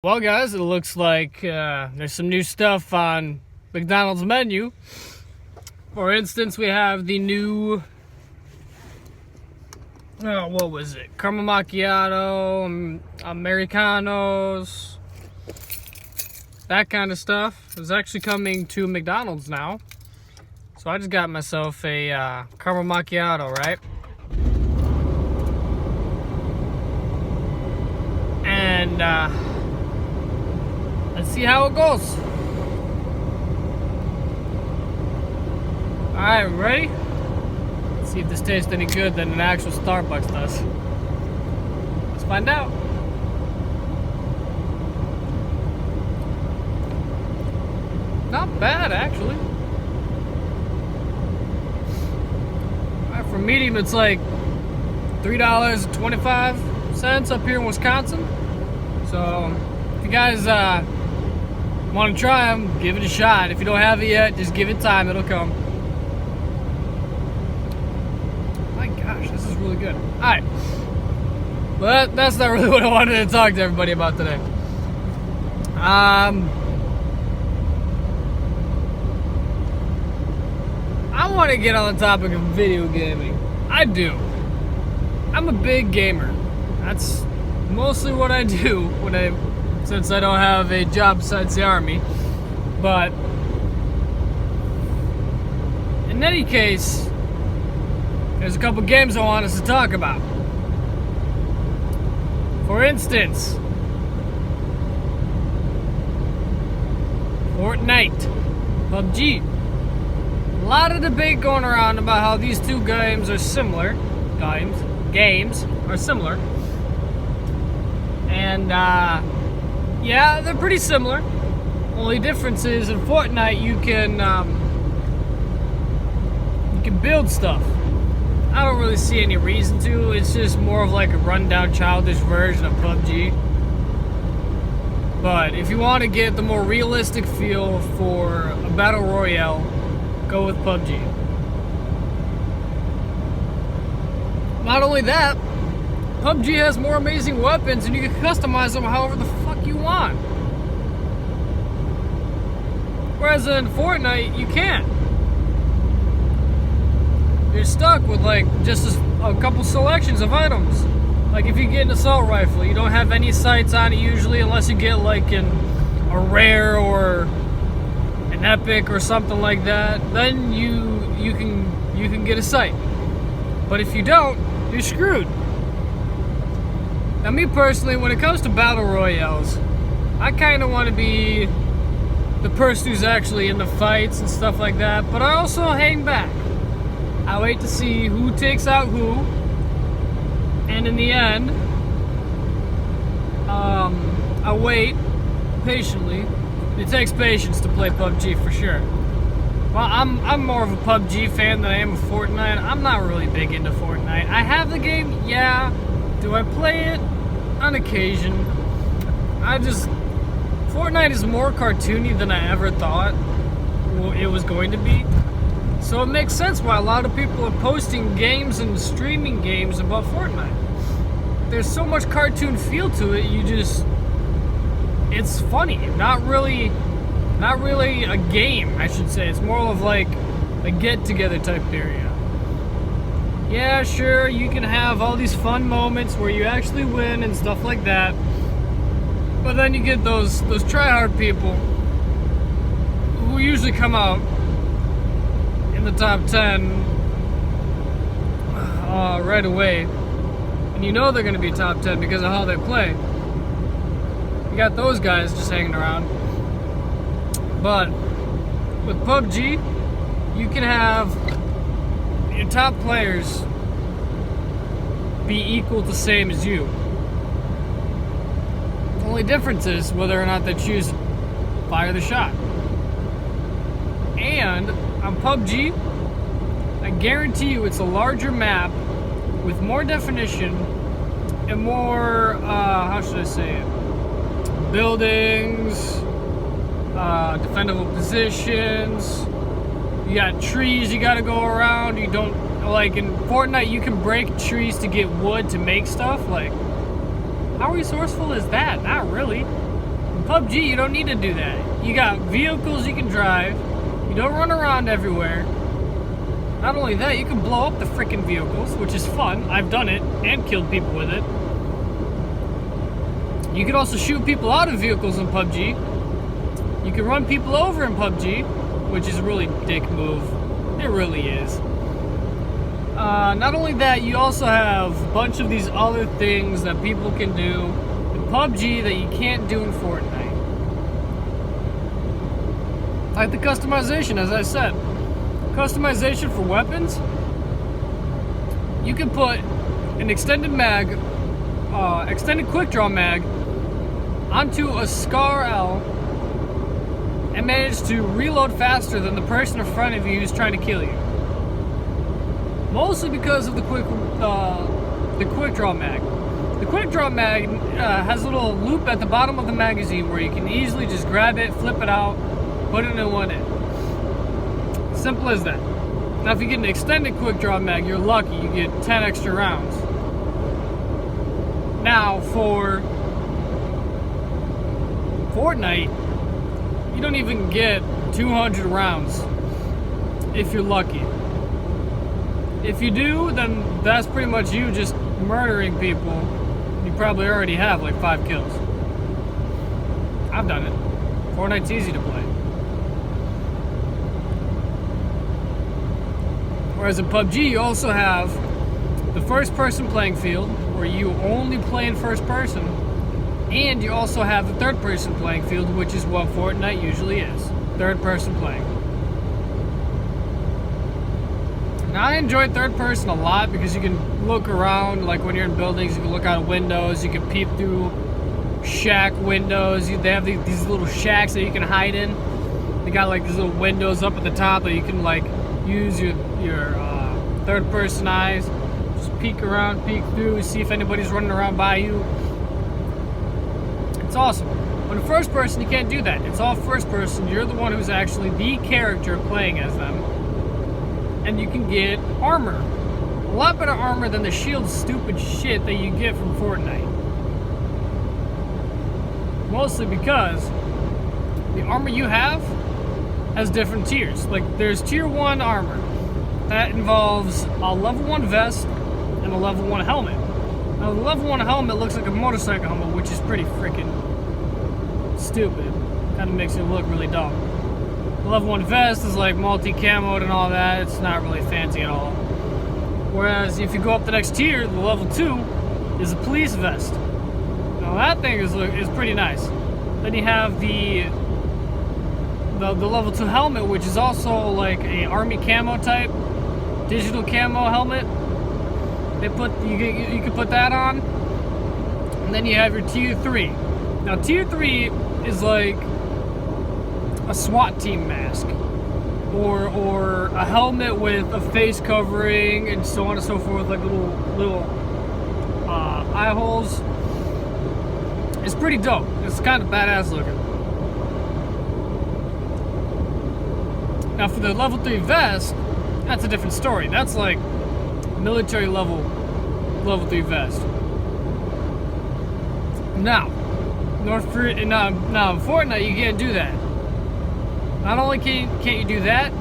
Well, guys, it looks like there's some new stuff on McDonald's menu. For instance, we have the new, what was it? Caramel macchiato, Americanos, that kind of stuff. It's actually coming to McDonald's now. So I just got myself a caramel macchiato, right? And let's see how it goes. Alright, ready? Let's see if this tastes any good than an actual Starbucks does. Let's find out. Not bad, actually. Alright, for medium, it's like $3.25 up here in Wisconsin. So, if you guys want to try them, give it a shot. If you don't have it yet, just give it time, it'll come. My gosh, this is really good. Alright. But that's not really what I wanted to talk to everybody about today. I want to get on the topic of video gaming. I do. I'm a big gamer. That's mostly what I do since I don't have a job besides the army. But in any case, there's a couple games I want us to talk about. For instance, Fortnite, PUBG. A lot of debate going around about how these two games are similar. Games are similar. And yeah, they're pretty similar. Only difference is in Fortnite you can build stuff. I don't really see any reason to. It's just more of like a rundown, childish version of PUBG. But if you want to get the more realistic feel for a battle royale, go with PUBG. Not only that, PUBG has more amazing weapons and you can customize them however the fuck you want. Whereas in Fortnite, you can't. You're stuck with like just a couple selections of items. Like if you get an assault rifle, you don't have any sights on it usually unless you get like a rare or an epic or something like that. Then you can get a sight. But if you don't, you're screwed. Now me personally, when it comes to battle royales, I kind of want to be the person who's actually in the fights and stuff like that, but I also hang back. I wait to see who takes out who, and in the end, I wait patiently. It takes patience to play PUBG for sure. Well, I'm more of a PUBG fan than I am a Fortnite. I'm not really big into Fortnite. I have the game, yeah. Do I play it? On occasion. Fortnite is more cartoony than I ever thought it was going to be. So it makes sense why a lot of people are posting games and streaming games about Fortnite. There's so much cartoon feel to it, it's funny. Not really a game, I should say. It's more of like a get-together type area. Yeah, sure, you can have all these fun moments where you actually win and stuff like that. But then you get those try-hard people who usually come out in the top 10 right away. And you know they're going to be top 10 because of how they play. You got those guys just hanging around. But with PUBG, you can have your top players be equal to same as you. The only difference is whether or not they choose to fire the shot. And on PUBG, I guarantee you it's a larger map with more definition and more, how should I say it? Buildings, defendable positions. You got trees you gotta go around. You don't, like in Fortnite, you can break trees to get wood to make stuff. Like, how resourceful is that? Not really. PUBG, you don't need to do that. You got vehicles you can drive. You don't run around everywhere. Not only that, you can blow up the freaking vehicles, which is fun. I've done it and killed people with it. You can also shoot people out of vehicles in PUBG. You can run people over in PUBG, which is a really dick move. It really is. Not only that, you also have a bunch of these other things that people can do in PUBG that you can't do in Fortnite. Like the customization, as I said. Customization for weapons. You can put an extended mag, extended quick draw mag onto a Scar L and manage to reload faster than the person in front of you who's trying to kill you. Mostly because of the quick draw mag. The quick draw mag has a little loop at the bottom of the magazine where you can easily just grab it, flip it out, put it in one end. Simple as that. Now if you get an extended quick draw mag, you're lucky. You get 10 extra rounds. Now for Fortnite, you don't even get 200 rounds if you're lucky. If you do, then that's pretty much you just murdering people. You probably already have like 5 kills. I've done it. Fortnite's easy to play. Whereas in PUBG, you also have the first-person playing field, where you only play in first person, and you also have the third-person playing field, which is what Fortnite usually is. Third-person playing. Now, I enjoy third-person a lot because you can look around, like when you're in buildings, you can look out of windows, you can peep through shack windows. They have these little shacks that you can hide in. They got like these little windows up at the top that you can like use your third-person eyes, just peek around, peek through, see if anybody's running around by you. It's awesome. But in first person, you can't do that. It's all first person. You're the one who's actually the character playing as them, and you can get armor. A lot better armor than the shield stupid shit that you get from Fortnite. Mostly because the armor you have has different tiers. Like, there's tier 1 armor. That involves a level 1 vest and a level 1 helmet. Now, the level 1 helmet looks like a motorcycle helmet, which is pretty freaking stupid. Kind of makes it look really dumb. The level 1 vest is like multi-camoed and all that. It's not really fancy at all. Whereas if you go up the next tier, the level 2 is a police vest. Now that thing is pretty nice. Then you have the level 2 helmet, which is also like a army camo type, digital camo helmet. You can put that on, and then you have your tier 3. Now tier 3 is like a SWAT team mask, or a helmet with a face covering and so on and so forth, like little eye holes. It's pretty dope. It's kind of badass looking. Now for the level 3 vest, that's a different story. That's like military level 3 vest. Now in Fortnite, you can't do that. Not only can't you do that,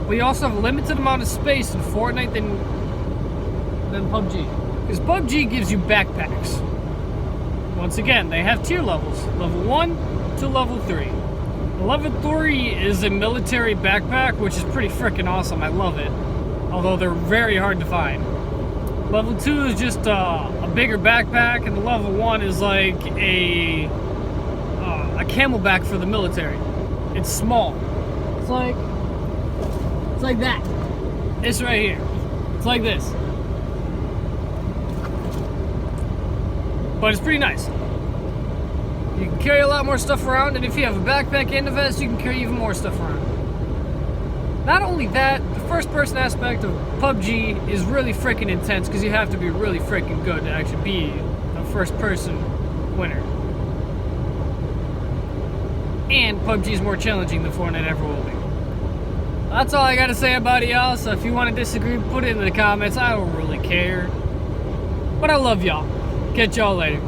but you also have a limited amount of space in Fortnite than PUBG. Because PUBG gives you backpacks. Once again, they have tier levels. Level 1 to level 3. Level 3 is a military backpack, which is pretty freaking awesome. I love it. Although they're very hard to find. Level 2 is just a bigger backpack, and the level 1 is like a camelback for the military. It's small. It's like that. It's right here. It's like this. But it's pretty nice. You can carry a lot more stuff around, and if you have a backpack and a vest, you can carry even more stuff around. Not only that, the first-person aspect of PUBG is really freaking intense because you have to be really freaking good to actually be a first-person winner. And PUBG is more challenging than Fortnite ever will be. That's all I got to say about it, y'all. So if you want to disagree, put it in the comments. I don't really care. But I love y'all. Catch y'all later.